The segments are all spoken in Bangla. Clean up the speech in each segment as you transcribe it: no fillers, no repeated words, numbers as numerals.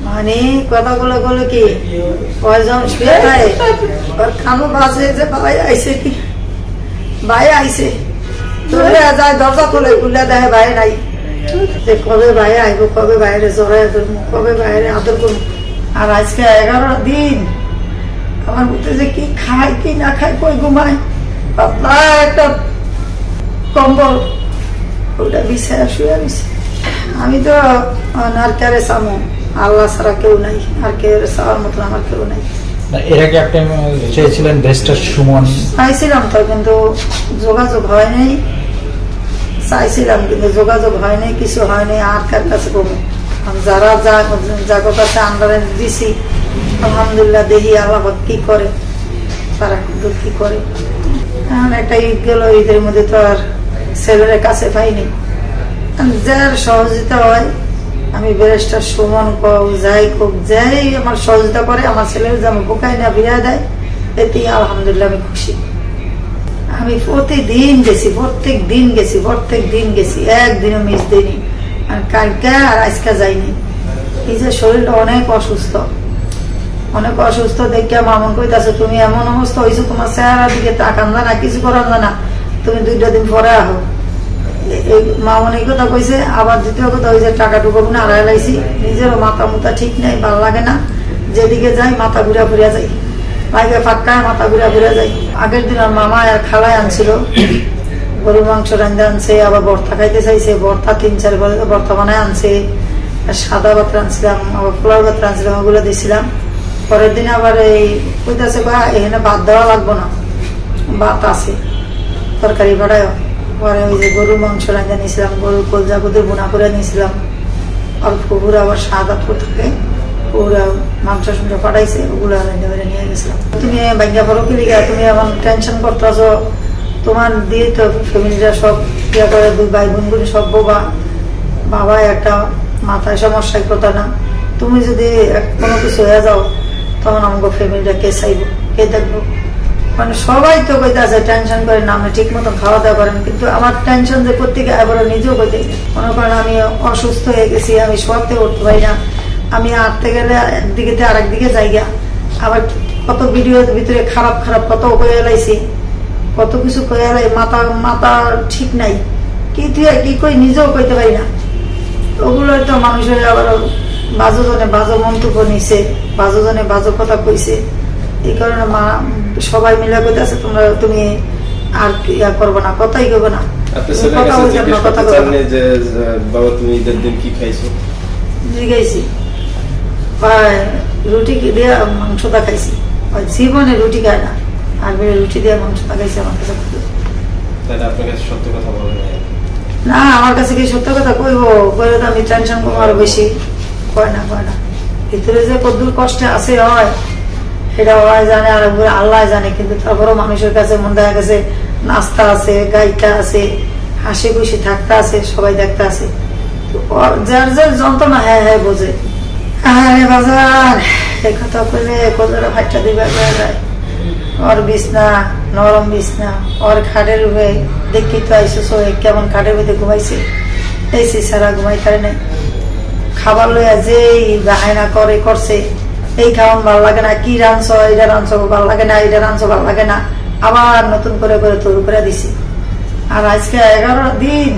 মানে কথাগুলো বলে কি কয়জন শুয়ে থাকে খানো বাজে যে ভাই আইসে কি ভাই আইসে তোরে যায় দরজা খুলে খুলে দেয় ভাই নাই যে কবে ভাই আইব কবে বাইরে জড়াই ধরবো কবে বাইরে আদর করবো আর আজকে 11 দিন আমার মধ্যে যে কি খায় কি না খায় কই ঘুমায় পাতলা একটা কম্বল ওটা বিছায় শুয়ে দিছে আমি তো আর কারে সামো আল্লাহ ছাড়া কেউ নাই আর কেউ চাওয়ার মতন আমার কেউ নাই এর আগে আপনি চেয়েছিলেন ব্যারিস্টার সুমন চাইছিলাম তো কিন্তু যোগাযোগ হয় নাই চাইছিলাম কিন্তু যোগাযোগ হয় নাই কিছু হয় নাই আর কার কাছে করবো যারা যাগো কাছে আন্ডারে দিছি আলহামদুলিল্লাহ দেখি আল্লাহ কি করে তারা কিন্তু কি করে এখন একটা ঈদ গেল ঈদের মধ্যে তো আর ছেলের কাছে পাইনি যার সহযোগিতা হয় আমি ব্যারিস্টার সুমন যাই হোক যাই আমার সহযোগিতা করে আমার ছেলের যেমন বোকাই না বিয়া দেয় এতেই আলহামদুলিল্লাহ আমি খুশি আমি প্রত্যেক দিন গেছি একদিনও মিস দিইনি আর কালকে আর আজকে যাইনি এই যে শরীরটা অনেক অসুস্থ দেখে মামন কইতাছে তুমি এমন অবস্থা হয়েছো তোমার চেহারা দিকে তাকান জানা কিছু করান জানা তুমি 2 দিন পরে আহো মামন এই কথা কইছে আবার দ্বিতীয় কথা হয়েছে টাকা টুকু না হারাই লাইছি নিজেরও মাথা মুথা ঠিক নাই ভাল লাগে না যেদিকে যাই মাথা ঘুরা ফুরিয়া যাই বাইকে ফাঁকায় মাথা ঘুরা ফুরিয়া যাই আগের দিন আর মামা আর খালায় আনছিল গরুর মাংস রান্ধে আনছে আবার ভর্তা খাইতে চাইছে ভর্তা 3-4 বলে ভর্তা বানায় আনছে সাদা ভাত রাঁধছিলাম আবার পোলাও ভাত রাঁধছিলাম ওগুলো দিয়েছিলাম পরের দিন আবার এই কইতাছে এখানে ভাত দেওয়া লাগবো না ভাত আছে তরকারি ভাড়ায় পরে ওই যে গরুর মাংস রাঁধে নিয়েছিলাম গরুর কলজা কুদুর বোনা করে নিয়েছিলাম অল্প পুরা আবার সাদা থাকে পুরা মাংস সঙ্গে পাঠাইছে ওগুলো রাঁধে বেড়ে নিয়ে গেছিলাম তুমি ভাগ্যা পড়ো কি লিখা তুমি এমন টেনশন করতেছ তোমার দিয়ে তো ফ্যামিলিরা সব ইয়া করে 2 ভাই বোন সব বাবা একটা মাথায় সমস্যায় কথা না তুমি যদি কোনো কিছু হয়ে যাও তখন আমাকে ফ্যামিলিটা কে চাইবো কে দেখবো মানে সবাই তো কইতে আছে টেনশন করে না আপনি ঠিক মতো খাওয়া দাওয়া করেন কিন্তু আমার টেনশন যে প্রত্যেকে এবার নিজেও কইতে মনে করেন আমি অসুস্থ হয়ে গেছি আমি শোয়াতে উঠতে পারি না আমি আটতে গেলে একদিকে আরেক দিকে যাইগা আবার কত ভিডিওর ভিতরে খারাপ কত কয়ে লাইছি কত কিছু কয়ে লাই মাথা ঠিক নাই কি তুই কি কই নিজেও কইতে পারি না ওগুলো তো মানুষের আবার বাজুজনে বাজো মন্তব্য নিছে বাজুজনে বাজো কথা কইছে এই কারণে মা সবাই মিলে কইতাছে তুমি আর ইয়া করবো না কথাই কইবো না রুটি দিয়ে মাংসটা খাইছি জীবনে রুটি খায় না আর রুটি দিয়ে মাংসটা খাইছি আমার কাছে না আমার কাছে কি সত্য কথা কইবো কইলে তো আমি টেনশন করবো আরো বেশি কয় না ভিতরে যে কতদূর কষ্টে আছে হয় এটা ওরা জানে আর আল্লাহ জানে কিন্তু তারপরও মানুষের কাছে মন দেখা গেছে নাস্তা আছে গাইটা আছে হাসি খুশি থাকতে আছে সবাই দেখতে আছে যার যন্ত্রণা হ্যাঁ বোঝে আরে বাজার এই কথা কইলে কোজরা ফাইটা দিবে যায় ওর বিছনা নরম বিছনা ওর খাটের উপরে দেখি তো আইসো কেমন খাটের মধ্যে ঘুমাইছে এসি ছাড়া ঘুমাই পারে নাই খাবার লইয়া যেই বাহানা করছে এই খাওয়ান ভালো লাগে না কি রাঁধছ এটা রাঁধছ ভালো লাগে না এটা রাঁধছ ভালো লাগে না আবার নতুন করে তৈরি করে দিছি আর আজকে 11 দিন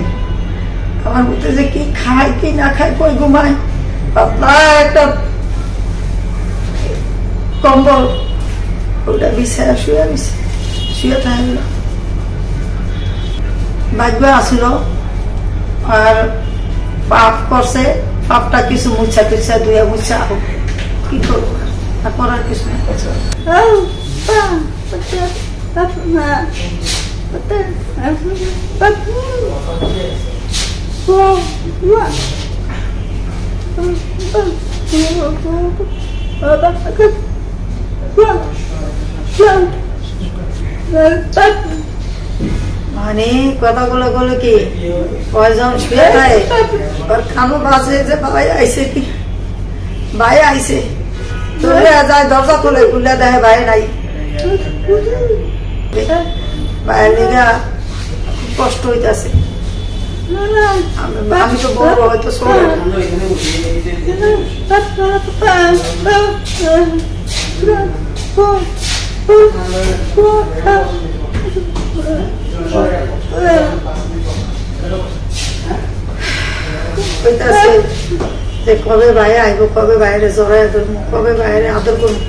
আমার মধ্যে যে কি খায় কি না খায় কই ঘুমায় পাতলা একটা কম্বল ওটা বিছায় শুয়ে থাকল ভাগ্য আসলো আর পাপ করছে পাপটা কিছু মুছা দুয়া মুছা হোক কি করবো আর করার কিছু না মানে কথাগুলো বলে কি কয়জন শুয়ে থাকে খানো বাজে যে ভাই আইসে কি ভাই আইসে তোরে যায় দরজা খুলে খুলে দেয় ভাই নাই ভাইয়ের লিগা খুব কষ্ট হইতেছে আমি তো বড় হয়তো চলে যে কবে বাইরে আইব, কবে বাইরে জড়াই ধরবো, কবে বাইরে আদর করবো।